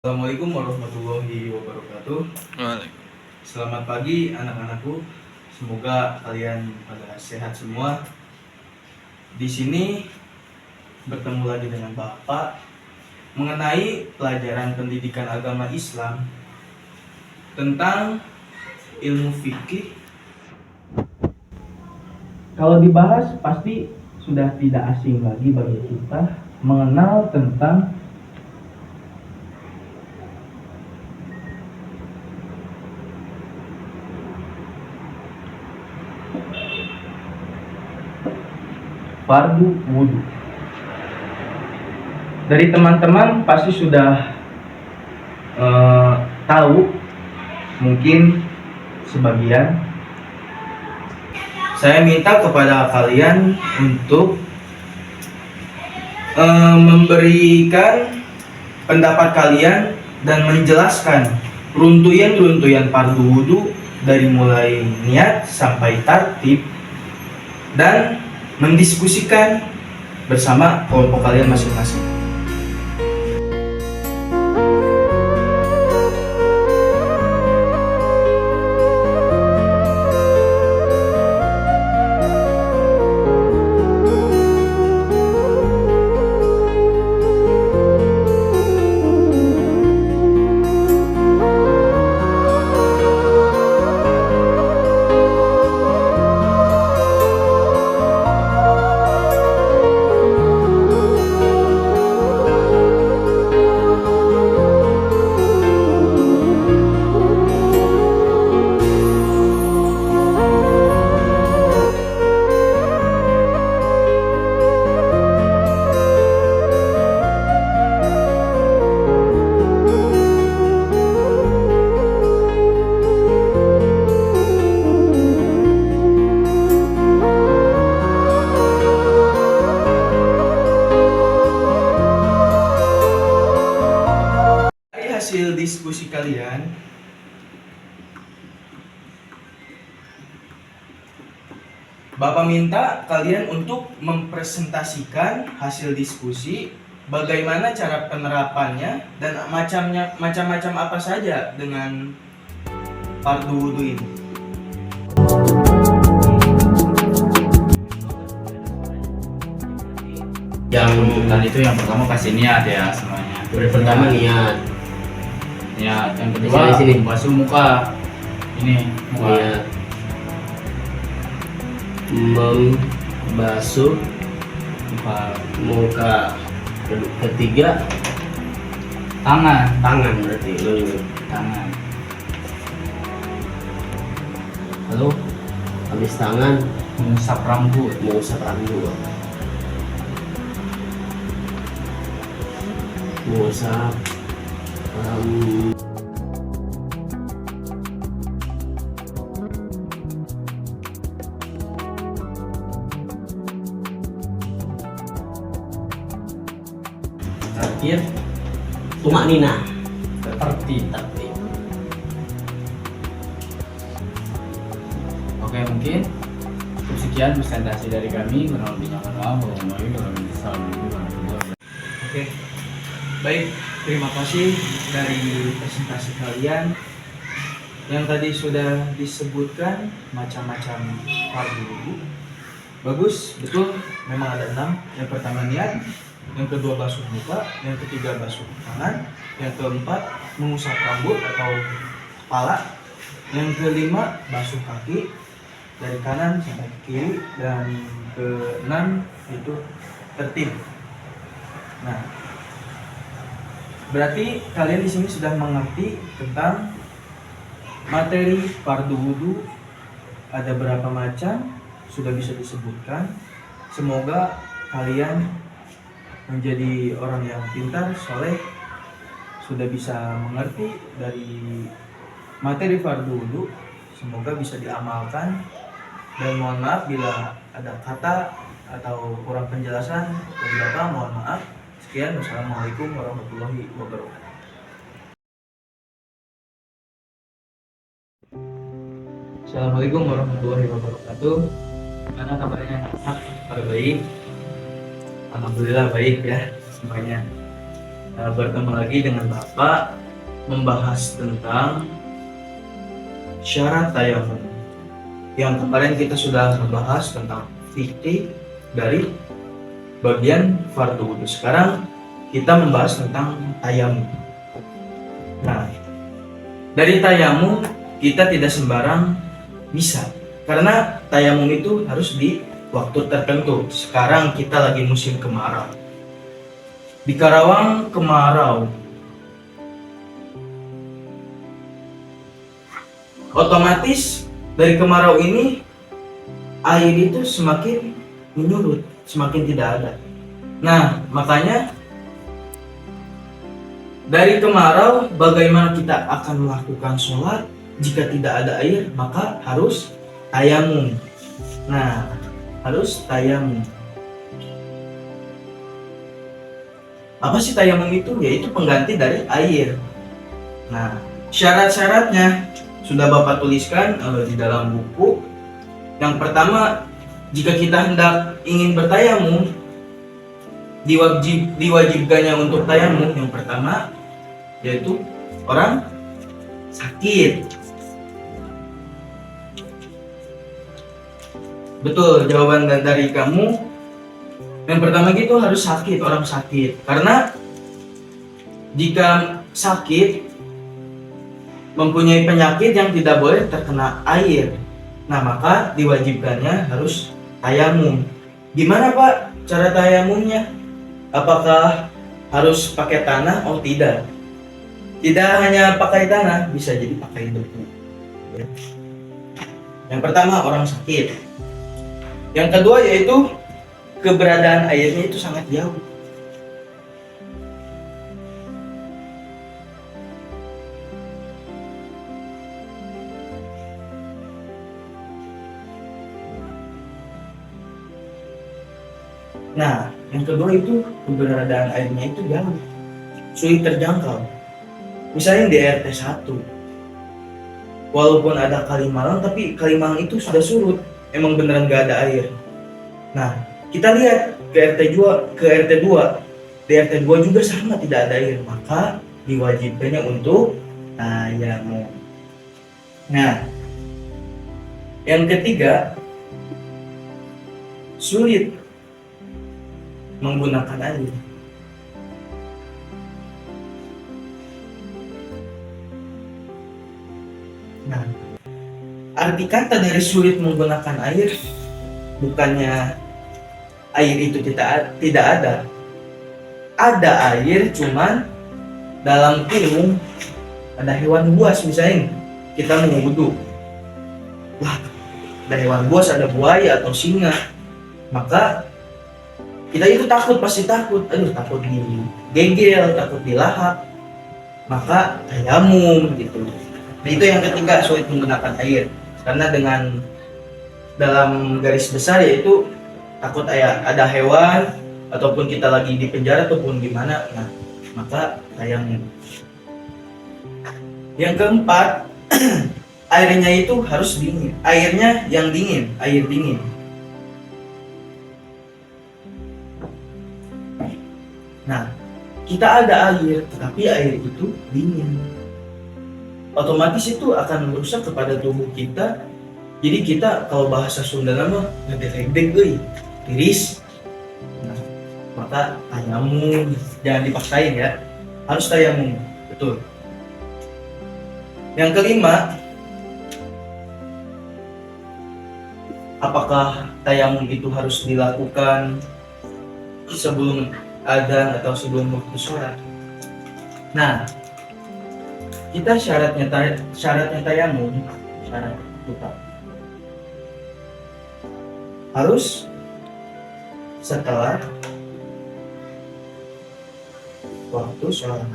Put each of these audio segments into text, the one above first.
Assalamualaikum warahmatullahi wabarakatuh. Waalaikumsalam. Selamat pagi anak-anakku. Semoga kalian pada sehat semua. Di sini bertemu lagi dengan Bapak mengenai pelajaran pendidikan agama Islam tentang ilmu fikih. Kalau dibahas pasti sudah tidak asing lagi bagi kita mengenal tentang fardu wudhu. Dari teman-teman pasti sudah tahu, mungkin sebagian. Saya minta kepada kalian untuk memberikan pendapat kalian dan menjelaskan runtuyan fardu wudhu dari mulai niat sampai tartib, dan mendiskusikan bersama kelompok kalian masing-masing. Hasil diskusi kalian, Bapak minta kalian untuk mempresentasikan hasil diskusi, bagaimana cara penerapannya dan macam-macam apa saja dengan fardu wudhu ini. Yang tadi itu yang pertama kasih niat ya semuanya. Pertama niat. Ya, yang kedua sini. basuh muka. Ini muka. Niat membasuh muka. Ketiga Tangan berarti tangan. Lalu habis tangan mengusap rambut. mengusap rambut. Mengusap rambut. Terakhir Tumak nina. tertib. Oke, mungkin cukup sekian presentasi dari kami. Kurang lebihnya mohon maaf. Oke, baik, terima kasih dari presentasi kalian yang tadi sudah disebutkan macam-macam fardu wudhu. Bagus, betul, memang ada 6. Yang pertama niat, yang kedua basuh muka, yang ketiga basuh tangan, yang keempat mengusap rambut atau kepala, yang kelima basuh kaki dari kanan sampai ke kiri, dan keenam itu tertib. Nah, berarti kalian di sini sudah mengerti tentang materi fardu wudhu, ada berapa macam, sudah bisa disebutkan. Semoga kalian menjadi orang yang pintar, soleh, sudah bisa mengerti dari materi fardu wudhu. Semoga bisa diamalkan, dan mohon maaf bila ada kata atau kurang penjelasan dari Bapak, mohon maaf. Sekian, wassalamualaikum warahmatullahi wabarakatuh. Assalamualaikum warahmatullahi wabarakatuh. Gimana kabarnya? Kabar baik? Alhamdulillah baik ya semuanya. Bertemu lagi dengan Bapak membahas tentang syarat tayamum. Yang kemarin kita sudah membahas tentang fikih dari bagian fardu wudu. Sekarang kita membahas tentang tayamum. Nah, dari tayamum kita tidak sembarang bisa, karena tayamum itu harus di waktu tertentu. Sekarang kita lagi musim kemarau. Di Karawang kemarau. Otomatis dari kemarau ini air itu semakin menyurut, semakin tidak ada. Nah, makanya dari kemarau bagaimana kita akan melakukan sholat jika tidak ada air? Maka harus tayamum. Nah, harus tayamum. Apa sih tayamum itu? Yaitu pengganti dari air. Nah, syarat-syaratnya sudah Bapak tuliskan di dalam buku. Yang pertama, jika kita hendak ingin bertayamum, diwajibkannya untuk tayamum yang pertama yaitu orang sakit. Betul, jawaban dari kamu. Yang pertama gitu harus sakit, orang sakit. Karena jika sakit mempunyai penyakit yang tidak boleh terkena air, nah maka diwajibkannya harus tayamum. Gimana Pak cara tayamumnya? Apakah harus pakai tanah? Oh tidak. Tidak hanya pakai tanah, bisa jadi pakai debu. Yang pertama orang sakit. Yang kedua yaitu keberadaan airnya itu sangat jauh. Nah, yang kedua itu keberadaan airnya itu jauh, sulit terjangkau. Misalnya di RT 1, walaupun ada Kalimalang, tapi Kalimalang itu sudah surut, emang beneran gak ada air. Nah, kita lihat ke RT 2, di RT 2 juga sama tidak ada air, maka diwajibkannya untuk tayamum. Nah, yang ketiga, sulit menggunakan air. Nah, arti kata dari sulit menggunakan air bukannya air itu tidak ada. Ada air, cuman dalam kurung ada hewan buas. Misalnya kita mau wudhu, wah ada hewan buas, ada buaya atau singa, maka kita itu pasti takut, takut digegel, takut dilahap, maka tayamum gitu. Nah, itu yang ketiga, sulit menggunakan air, karena dengan dalam garis besar yaitu takut ada hewan ataupun kita lagi di penjara ataupun gimana, nah maka tayamum. Yang keempat, airnya itu harus dingin, airnya yang dingin, air dingin. Nah, kita ada air, tetapi air itu dingin. Otomatis itu akan merusak kepada tubuh kita. Jadi kita kalau bahasa Sunda nama ngedek-ngedek tiris. Nah, maka tayamum, jangan dipaksain ya. Harus tayamum, betul. Yang kelima, apakah tayamum itu harus dilakukan sebelum adzan atau sebelum waktu sholat? Nah, kita syaratnya tayamum, syarat lupa, harus setelah waktu sholat.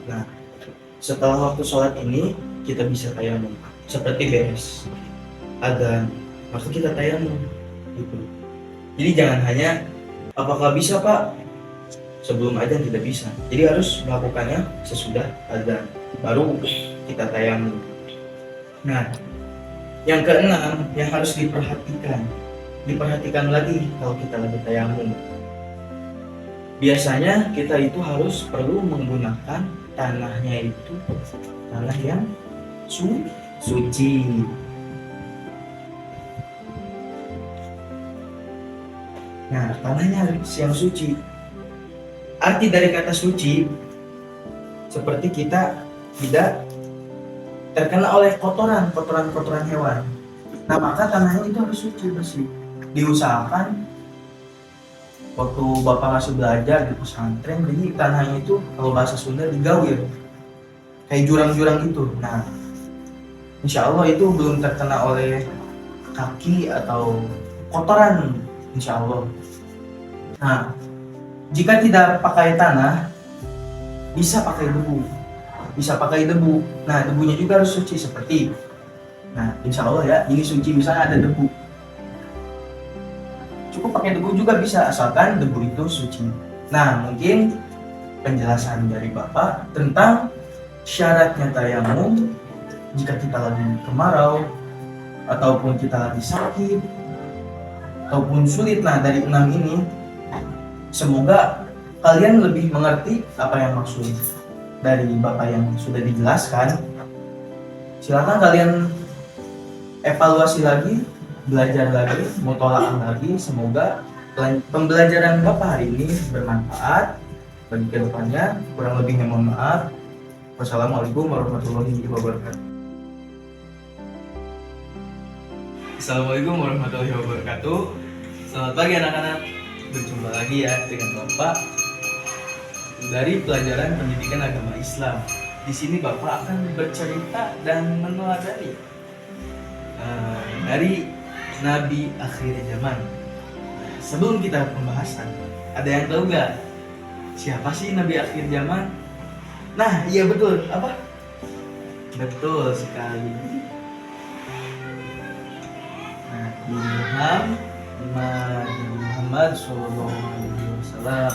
Nah, setelah waktu sholat ini kita bisa tayamum. Seperti beres adzan, maka kita tayamum gitu. Jadi jangan hanya apakah bisa Pak sebelum adzan, tidak bisa. Jadi harus melakukannya sesudah adzan, baru kita tayamum. Nah, Yang keenam yang harus diperhatikan lagi kalau kita lagi tayamum. Biasanya kita itu harus perlu menggunakan tanahnya itu tanah yang suci. Nah, tanahnya harus yang suci. Arti dari kata suci seperti kita tidak terkena oleh kotoran hewan. Nah, maka tanahnya itu harus suci, bersih. Diusahakan waktu Bapak masih belajar di pesantren, jadi tanahnya itu kalau bahasa Sunda digawir. Kayak jurang-jurang itu. Nah, insya Allah itu belum terkena oleh kaki atau kotoran, insya Allah. Nah, jika tidak pakai tanah, bisa pakai debu. Nah, debunya juga harus suci seperti. Nah, insya Allah ya, ini suci, misalnya ada debu. Cukup pakai debu juga bisa, asalkan debu itu suci. Nah, mungkin penjelasan dari Bapak tentang syaratnya tayamum jika kita lagi kemarau, ataupun kita lagi sakit, ataupun sulit. Nah, dari 6 ini, semoga kalian lebih mengerti apa yang maksud dari Bapak yang sudah dijelaskan. Silakan kalian evaluasi lagi, belajar lagi, mutola'ah lagi. Semoga pembelajaran Bapak hari ini bermanfaat bagi kedepannya. Kurang lebihnya mohon maaf. Wassalamualaikum warahmatullahi wabarakatuh. Assalamualaikum warahmatullahi wabarakatuh. Selamat pagi anak-anak. Berjumpa lagi ya dengan Bapak dari pelajaran pendidikan agama Islam. Di sini Bapak akan bercerita dan meneladani dari Nabi akhir zaman. Sebelum kita pembahasan, ada yang tahu nggak siapa sih Nabi akhir zaman? Nah, iya betul. Apa? Betul sekali. Nabi Muhammad Sallallahu Alaihi Wasallam.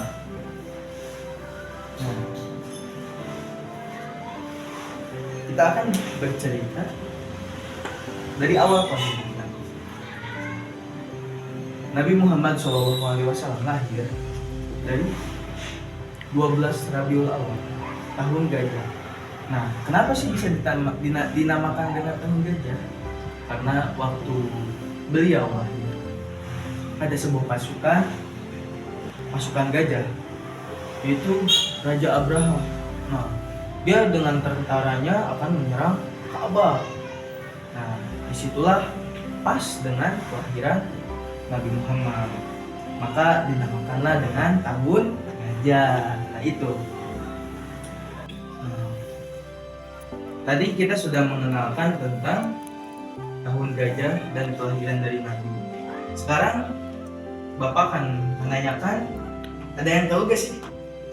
Kita akan bercerita dari awal pendidikan. Nabi Muhammad SAW lahir dari 12 Rabiul Awal, tahun gajah. Nah, kenapa sih bisa dinamakan dengan tahun gajah? Karena waktu beliau lahir, ada sebuah pasukan gajah, yaitu Raja Abraha. Nah, dia dengan tentaranya akan menyerang Ka'bah. Nah, disitulah pas dengan kelahiran Nabi Muhammad, maka dinamakanlah dengan tahun gajah. Nah, itu. Tadi kita sudah mengenalkan tentang tahun gajah dan kelahiran dari Nabi. Sekarang Bapak akan menanyakan, ada yang tahu gak sih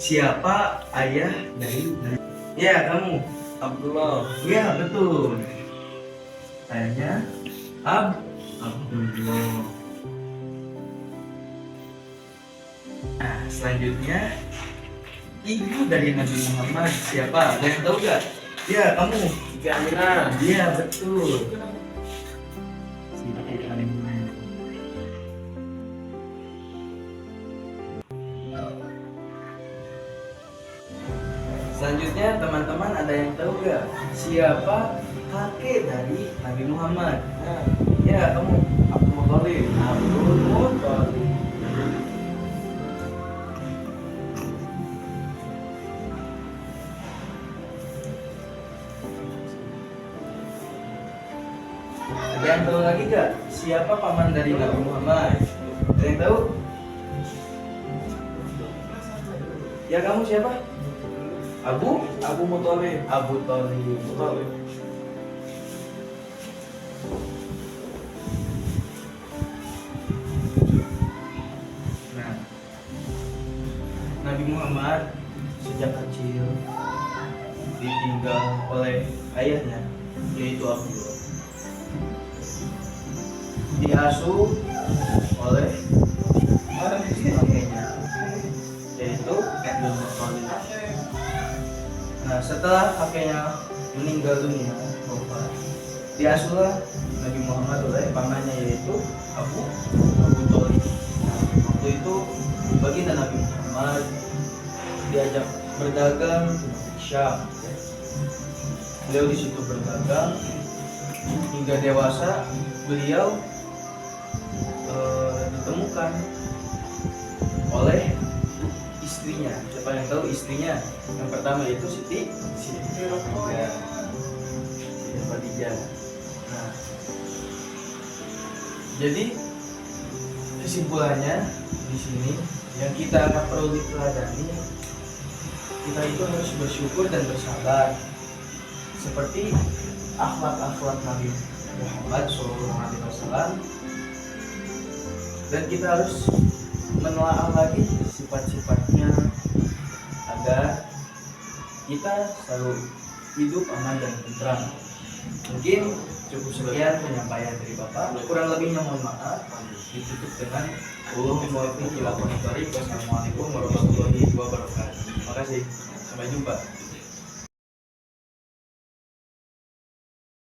siapa ayah dari Nabi? Ya, kamu, Abdullah. Ya, betul. Ayahnya Abdullah. Nah, selanjutnya ibu dari Nabi Muhammad siapa? Ada yang tahu gak? Ya, kamu. Siti Aminah. Iya, betul. Siti Aminah. Selanjutnya, teman-teman ada yang tahu gak siapa kakek dari Nabi Muhammad? Nah, ya, kamu. Abdul Muthalib. Abdul Muthalib. Ada yang tahu lagi gak siapa paman dari Nabi Muhammad? Ada yang tahu? Ya, kamu siapa? Abu Muthalib. Abu Thalib. Nah, Nabi Muhammad sejak kecil ditinggal oleh ayahnya, yaitu Abdullah. Diasuh oleh kakeknya, yaitu Abdul Muthalib. Nah, setelah kakeknya meninggal dunia, diasuhlah Nabi Muhammad oleh pamannya yaitu Abu Thalib. Nah, waktu itu baginda Nabi Muhammad diajak berdagang ke Syam. Beliau di situ berdagang hingga dewasa. Beliau ditemukan oleh istrinya. Siapa yang tahu istrinya? Yang pertama itu Siti Khadijah. Nah, jadi kesimpulannya di sini yang kita perlu diteladani, kita itu harus bersyukur dan bersabar seperti akhlak-akhlak Nabi Muhammad SAW, dan kita harus menelaah lagi sifat-sifatnya agar kita selalu hidup aman dan tentram. Mungkin cukup sekian penyampaian dari Bapak. Kurang lebihnya mohon maaf. Ditutup dengan Wassalamualaikum warahmatullahi wabarakatuh. Terima kasih. Sampai jumpa.